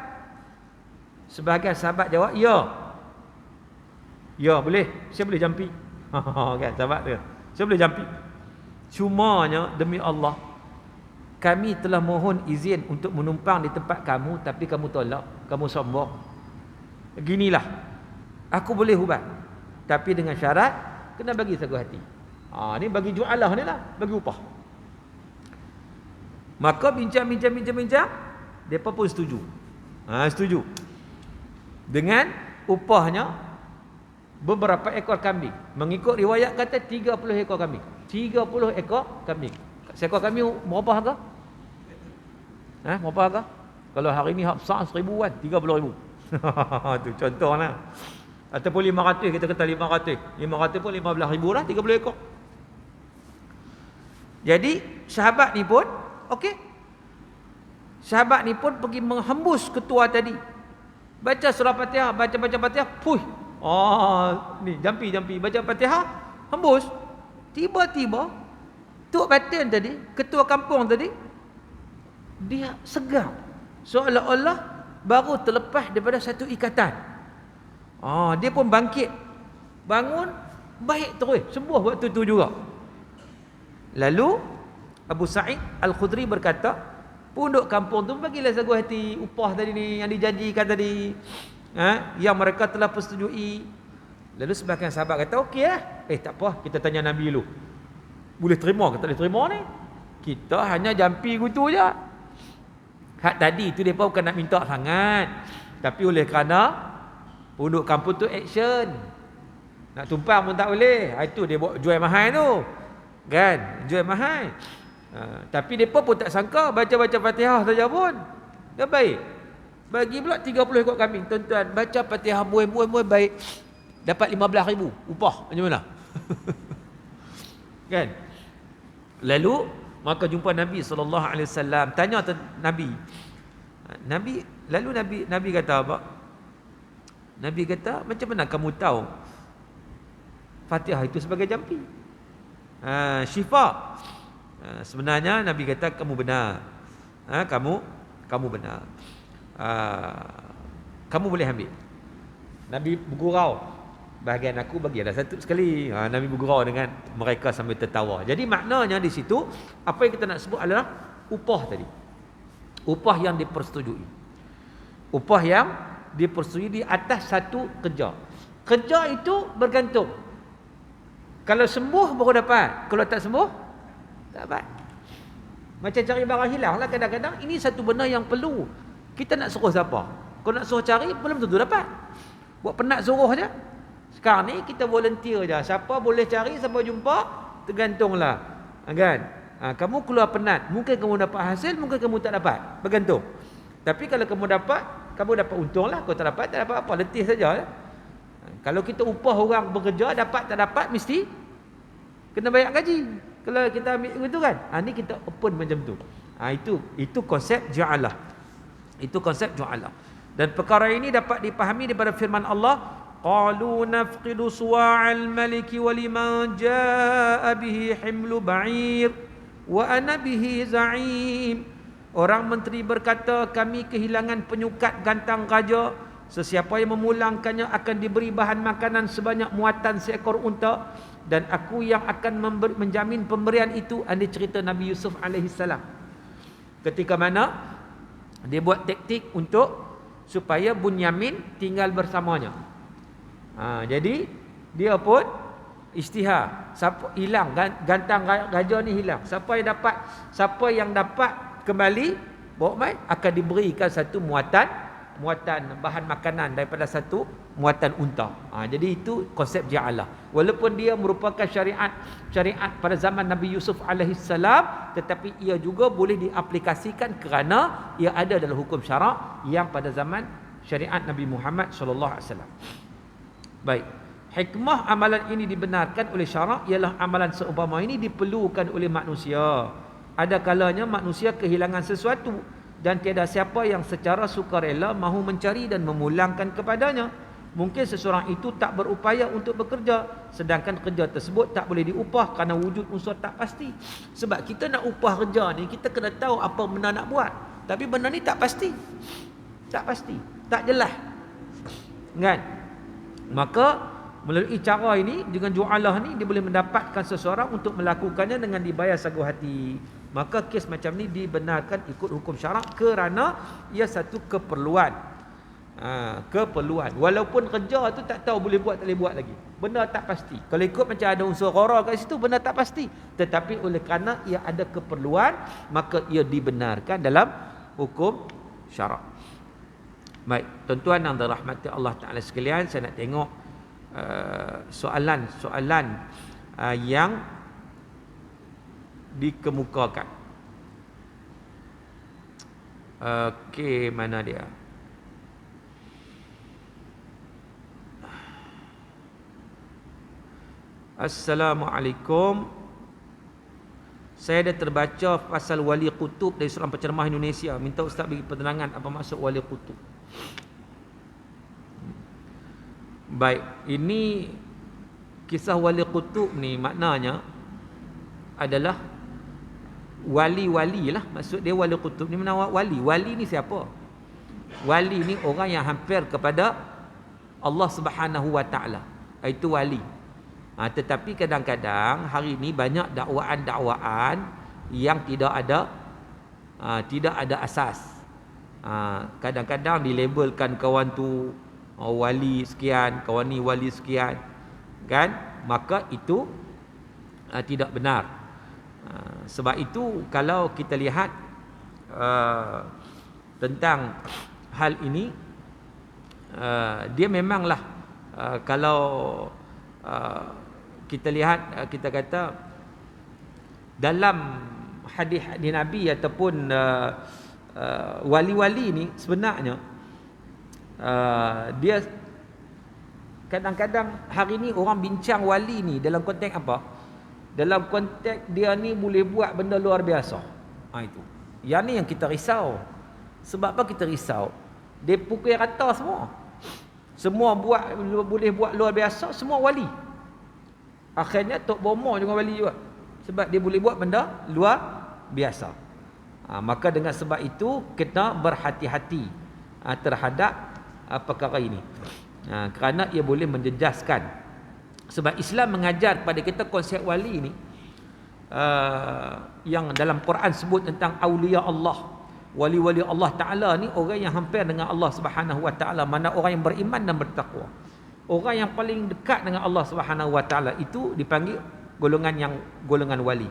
Sebahagian sahabat jawab, ya. Ya, boleh. Saya boleh jampi. Kan sahabat tu. Saya boleh jampi. Cumanya demi Allah, kami telah mohon izin untuk menumpang di tempat kamu, tapi kamu tolak, kamu sombong. Ginilah, aku boleh ubat, tapi dengan syarat kena bagi sagu hati. Ni bagi ju'alah ni lah, bagi upah. Maka bincang, mereka pun setuju. Setuju. Dengan upahnya beberapa ekor kambing. Mengikut riwayat kata 30 ekor kambing. 30 ekor kambing. Seekor kambing berapa harga? Berapa harga? Kalau hari ni hak besar 1000 kan, 30,000. Tu contohlah. Ataupun 500, kita kata 500. 500 pun 15,000 lah, 30 ekor. Jadi sahabat ni pun okey. Sahabat ni pun pergi menghembus ketua tadi. Baca surah Fatihah, baca Fatihah, puih. Ni jampi, baca Fatihah, hembus. Tiba-tiba Tok Batin tadi, ketua kampung tadi, dia segar. Seolah-olah baru terlepas daripada satu ikatan. Dia pun bangkit. Bangun, baik terus, sembuh waktu tu juga. Lalu Abu Sa'id Al-Khudri berkata, penduduk kampung tu bagilah sagu hati upah tadi ni yang dijanjikan tadi, yang mereka telah persetujui. Lalu sebahagian sahabat kata, okey lah. Tak apa, kita tanya Nabi dulu. Boleh terima ke tak boleh terima ni? Kita hanya jampi gitu je. Hak tadi tu mereka bukan nak minta sangat, tapi oleh kerana penduduk kampung tu action, nak tumpang pun tak boleh. Itu dia buat jual mahal tu, kan? Jual mahal. Tapi mereka pun tak sangka baca-baca Fatihah saja pun dah baik. Bagi pula 30 ekor kambing. Tuan-tuan, baca Fatihah buih-buih baik, dapat 15,000 upah. Macam mana? Kan? Lalu maka jumpa Nabi SAW. Tanya Nabi. Lalu Nabi kata apa? Nabi kata, macam mana kamu tahu Fatihah itu sebagai jampi? Syifa. Sebenarnya Nabi kata kamu benar. Kamu benar. Kamu boleh ambil. Nabi bergurau. Bahagian aku bagi ada satu sekali. Nabi bergurau dengan mereka sambil tertawa. Jadi maknanya di situ, apa yang kita nak sebut adalah upah tadi. Upah yang dipersetujui. Upah yang dipersetujui di atas satu kerja. Kerja itu bergantung. Kalau sembuh baru dapat. Kalau tak sembuh, tak dapat. Macam cari barang hilang lah kadang-kadang. Ini satu benda yang perlu. Kita nak suruh siapa? Kau nak suruh cari belum tentu dapat. Buat penat suruh je. Sekarang ni kita volunteer je. Siapa boleh cari, siapa jumpa, tergantunglah. Kan? Kamu keluar penat, mungkin kamu dapat hasil, mungkin kamu tak dapat. Bergantung. Tapi kalau kamu dapat untung lah. Kau tak dapat apa. Letih saja. Kalau kita upah orang bekerja, dapat tak dapat, mesti kena bayar gaji. Kalau kita ambil itu kan. Ni kita open macam tu. Itu konsep ja'alah. Itu konsep ja'alah. Dan perkara ini dapat dipahami daripada firman Allah, qalu nafqidu suwa'al maliki wa liman jaa'a bihi himlu ba'ir wa ana bihi za'im. Orang menteri berkata, kami kehilangan penyukat gantang raja. Sesiapa yang memulangkannya akan diberi bahan makanan sebanyak muatan seekor unta, dan aku yang akan menjamin pemberian itu. Ini cerita Nabi Yusuf alaihissalam. Ketika mana dia buat taktik supaya Bunyamin tinggal bersamanya. Jadi dia pun isytihar. Siapa hilang gantang raja ni hilang. Siapa yang dapat kembali bawa mai akan diberikan satu muatan bahan makanan daripada satu muatan unta. Jadi itu konsep ja'alah. Walaupun dia merupakan syariat pada zaman Nabi Yusuf alaihissalam, tetapi ia juga boleh diaplikasikan kerana ia ada dalam hukum syarak yang pada zaman syariat Nabi Muhammad sallallahu alaihi wasallam. Baik. Hikmah amalan ini dibenarkan oleh syarak ialah amalan seumpama ini diperlukan oleh manusia. Ada kalanya manusia kehilangan sesuatu dan tiada siapa yang secara sukarela mahu mencari dan memulangkan kepadanya. Mungkin seseorang itu tak berupaya untuk bekerja, sedangkan kerja tersebut tak boleh diupah kerana wujud unsur tak pasti. Sebab kita nak upah kerja ni, kita kena tahu apa benda nak buat. Tapi benda ni tak pasti. Tak pasti, tak jelas. Kan? Maka melalui cara ini, dengan ju'alah ni, dia boleh mendapatkan seseorang untuk melakukannya dengan dibayar sagu hati. Maka kes macam ni dibenarkan ikut hukum syarak kerana ia satu keperluan. Keperluan. Walaupun kerja tu tak tahu boleh buat tak boleh buat lagi. Benda tak pasti. Kalau ikut macam ada unsur ghara kat situ, benda tak pasti. Tetapi oleh kerana ia ada keperluan, maka ia dibenarkan dalam hukum syarak. Baik, tuan-tuan yang dirahmati Allah Ta'ala sekalian, saya nak tengok soalan-soalan yang dikemukakan. Okey, mana dia? Assalamualaikum. Saya dah terbaca pasal Wali Kutub dari Seorang Penceramah Indonesia. Minta Ustaz bagi penerangan apa maksud Wali Kutub. Baik, ini kisah Wali Kutub ni maknanya adalah wali-wali lah. Maksud dia Wali Kutub ni mana wali? Wali ni siapa? Wali ni orang yang hampir kepada Allah Subhanahu Wa Taala. Itu wali. Tetapi kadang-kadang hari ni banyak dakwaan-dakwaan yang tidak ada asas. Kadang-kadang dilabelkan kawan tu wali sekian, kawan ni wali sekian, kan? Maka itu tidak benar. Sebab itu kalau kita lihat tentang hal ini, dia memanglah kalau kita lihat, kita kata dalam hadis-hadis Nabi ataupun wali-wali ni sebenarnya dia kadang-kadang hari ni orang bincang wali ni dalam konteks apa? Dalam konteks dia ni boleh buat benda luar biasa. Itu. Yang ni yang kita risau. Sebab apa kita risau? Dia pukul rata semua. Semua boleh buat luar biasa, semua wali. Akhirnya Tok Bomo juga wali juga. Sebab dia boleh buat benda luar biasa. Maka dengan sebab itu kita berhati-hati terhadap perkara ini. Kerana ia boleh menjejaskan. Sebab Islam mengajar kepada kita konsep wali ini yang dalam Quran sebut tentang awliya Allah. Wali-wali Allah Ta'ala ni orang yang hampir dengan Allah Subhanahu Wa Ta'ala. Mana orang yang beriman dan bertakwa. Orang yang paling dekat dengan Allah Subhanahu Wa Ta'ala itu dipanggil golongan wali.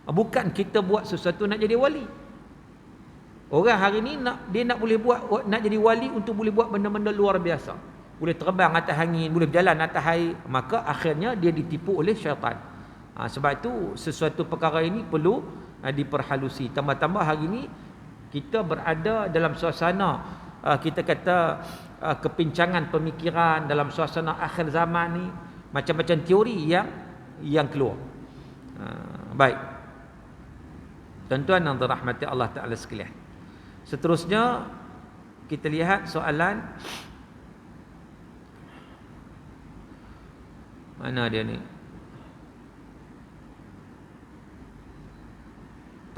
Bukan kita buat sesuatu nak jadi wali. Orang hari ni dia nak boleh buat, nak jadi wali untuk boleh buat benda-benda luar biasa. Boleh terbang atas angin, boleh berjalan atas air, maka akhirnya dia ditipu oleh syaitan. Sebab itu sesuatu perkara ini perlu diperhalusi. Tambah-tambah hari ini kita berada dalam suasana kita kata kepincangan pemikiran, dalam suasana akhir zaman ni, macam-macam teori yang keluar. Baik. Tuan-tuan yang dirahmati Allah Taala sekalian. Seterusnya kita lihat soalan mana dia ni?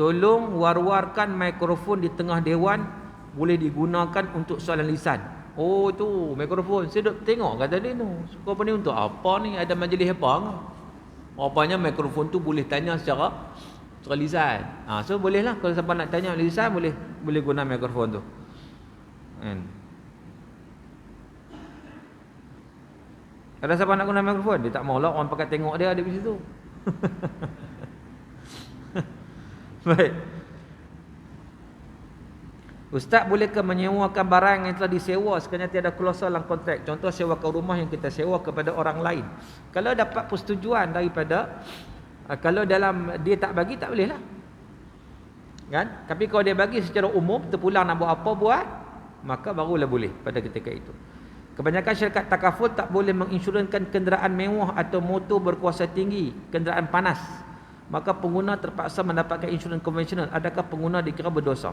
Tolong war-warkan mikrofon di tengah dewan boleh digunakan untuk soalan lisan. Oh tu mikrofon. Saya duk tengok kata dia tu. Kau ni untuk apa ni? Ada majlis apa ke? Rupanya mikrofon tu boleh tanya secara lisan. So bolehlah kalau siapa nak tanya lisan boleh guna mikrofon tu. Kan? Ada siapa nak guna mikrofon? Dia tak maulah orang pakai tengok dia ada di situ. Baik. Ustaz bolehkah menyewakan barang yang telah disewa sekiranya tiada klausul dalam kontrak? Contoh sewakan rumah yang kita sewa kepada orang lain. Kalau dapat persetujuan daripada kalau dalam dia tak bagi tak boleh lah. Kan? Tapi kalau dia bagi secara umum, terpulang nak buat apa buat, maka barulah boleh pada ketika itu. Kebanyakan syarikat takaful tak boleh menginsurankan kenderaan mewah atau motor berkuasa tinggi, kenderaan panas. Maka pengguna terpaksa mendapatkan insurans konvensional. Adakah pengguna dikira berdosa?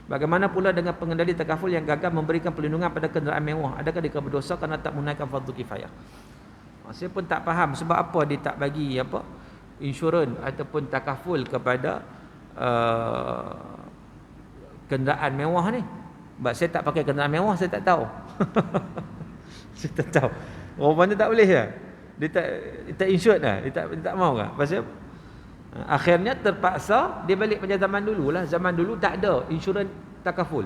Bagaimana pula dengan pengendali takaful yang gagal memberikan perlindungan pada kenderaan mewah? Adakah dikira berdosa kerana tak menunaikan fardu kifayah? Saya pun tak faham sebab apa dia tak bagi insurans ataupun takaful kepada kenderaan mewah ni. Sebab saya tak pakai kenderaan mewah, saya tak tahu. Saya tak tahu. Rupanya tak boleh ya. Dia tak insured dah. Dia tak mau kan? Pasal akhirnya terpaksa dia balik pada zaman dulu lah. Zaman dulu tak ada insurans takaful.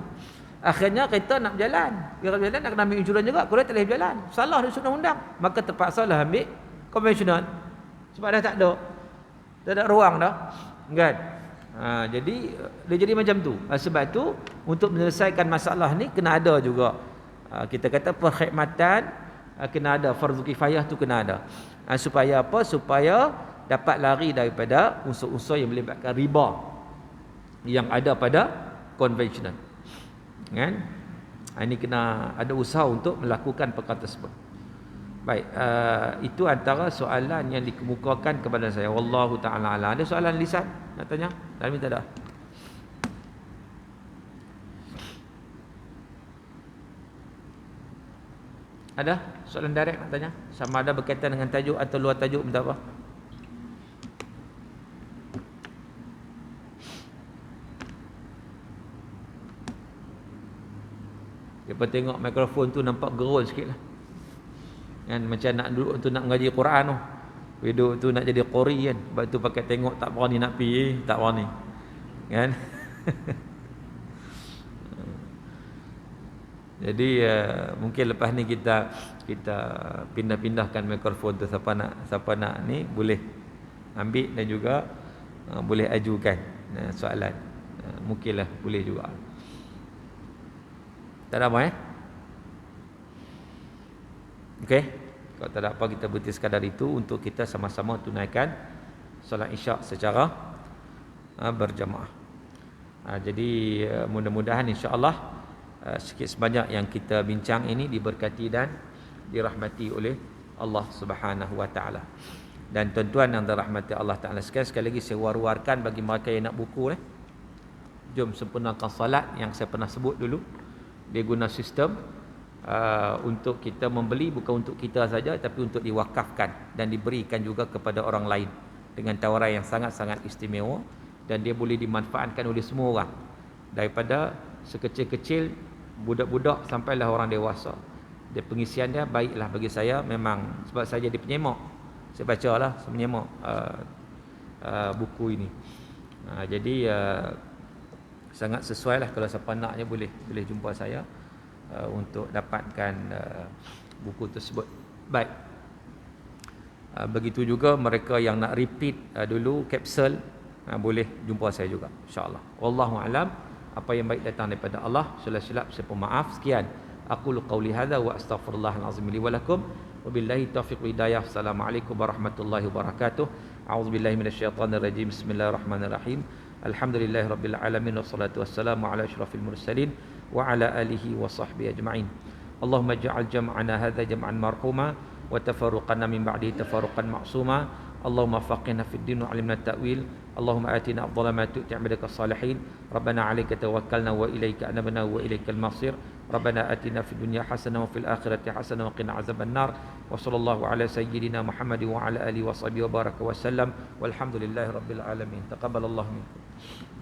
Akhirnya kereta nak berjalan. Dia berjalan nak kena ambil insurans juga. Kalau tak boleh berjalan, salah dia undang-undang. Maka terpaksalah ambil konvensional. Sebab dah tak ada. Tak ada ruang dah. Kan? Jadi dia jadi macam tu. Sebab tu untuk menyelesaikan masalah ni kena ada juga kita kata perkhidmatan, kena ada fardu kifayah tu kena ada. Supaya apa? Supaya dapat lari daripada unsur-unsur yang melibatkan riba yang ada pada konvensional. Kan? Ini kena ada usaha untuk melakukan perkara tersebut. Baik, itu antara soalan yang dikemukakan kepada saya. Wallahu ta'ala a'lam. Ada soalan lisan nak tanya? Dalam tak ada. Ada soalan direct nak tanya? Sama ada berkaitan dengan tajuk atau luar tajuk minta apa? Lepas tengok mikrofon tu nampak gerun sikit lah. Kan macam nak duduk tu nak mengaji Quran tu. Duduk tu nak jadi qori kan. Sebab tu pakai tengok tak berani nak pergi, tak berani. Kan? Jadi mungkin lepas ni kita pindah-pindahkan mikrofon tu siapa nak ni boleh ambil dan juga boleh ajukan soalan. Mungkinlah boleh juga. Tak ada apa Okey. Kalau tak ada apa kita berhenti sekadar itu untuk kita sama-sama tunaikan solat Isyak secara berjamaah. Jadi mudah-mudahan insya-Allah sikit sebanyak yang kita bincang ini diberkati dan dirahmati oleh Allah Subhanahu wa taala. Dan tuan-tuan yang dirahmati Allah Taala sekali lagi saya war-warkan bagi mereka yang nak buku jom sempurnakan salat yang saya pernah sebut dulu. Dia guna sistem untuk kita membeli bukan untuk kita saja tapi untuk diwakafkan dan diberikan juga kepada orang lain dengan tawaran yang sangat-sangat istimewa dan dia boleh dimanfaatkan oleh semua orang daripada sekecil-kecil budak-budak sampailah orang dewasa. Dia pengisian dia baiklah bagi saya memang sebab saya jadi penyemak. Saya bacalah, saya menyemak buku ini. Jadi sangat sesuai lah kalau siapa naknya boleh jumpa saya untuk dapatkan buku tersebut. Baik. Begitu juga mereka yang nak repeat dulu kapsul boleh jumpa saya juga insya-Allah. Wallahu alam Apa yang baik datang daripada Allah. Silap-silap saya pemaaf. Sekian. Aqulu qawli hadza wa astaghfirullahal azim li wa lakum. Wabillahi taufiq wal hidayah. Assalamualaikum warahmatullahi wabarakatuh. A'udzubillahi minasyaitonir rajim. Bismillahirrahmanirrahim. Alhamdulillahirabbil alamin wassalatu wassalamu ala asyrafil mursalin wa ala alihi wa sahbihi ajma'in. Allahumma ja'al jam'ana hadza jam'an marhuma wa tafarruqana min ba'dihi tafarruqan ma'suma. Allahumma faqihna fid din wa 'allimna at-ta'wil. Allahumma atina afdhala ma tu'ti 'ibadaka salihin. Rabbana 'alaika tawakkalna wa ilaika anabna wa ilaikal masir. Rabbana atina fid dunya hasanah wa fil akhirati hasanah wa qina 'adzaban nar. Wa sallallahu ala sayyidina Muhammad wa ala alihi wa sahbihi wa baraka wa sallam. Walhamdulillahirabbil alamin. Taqabbalallahu minkum.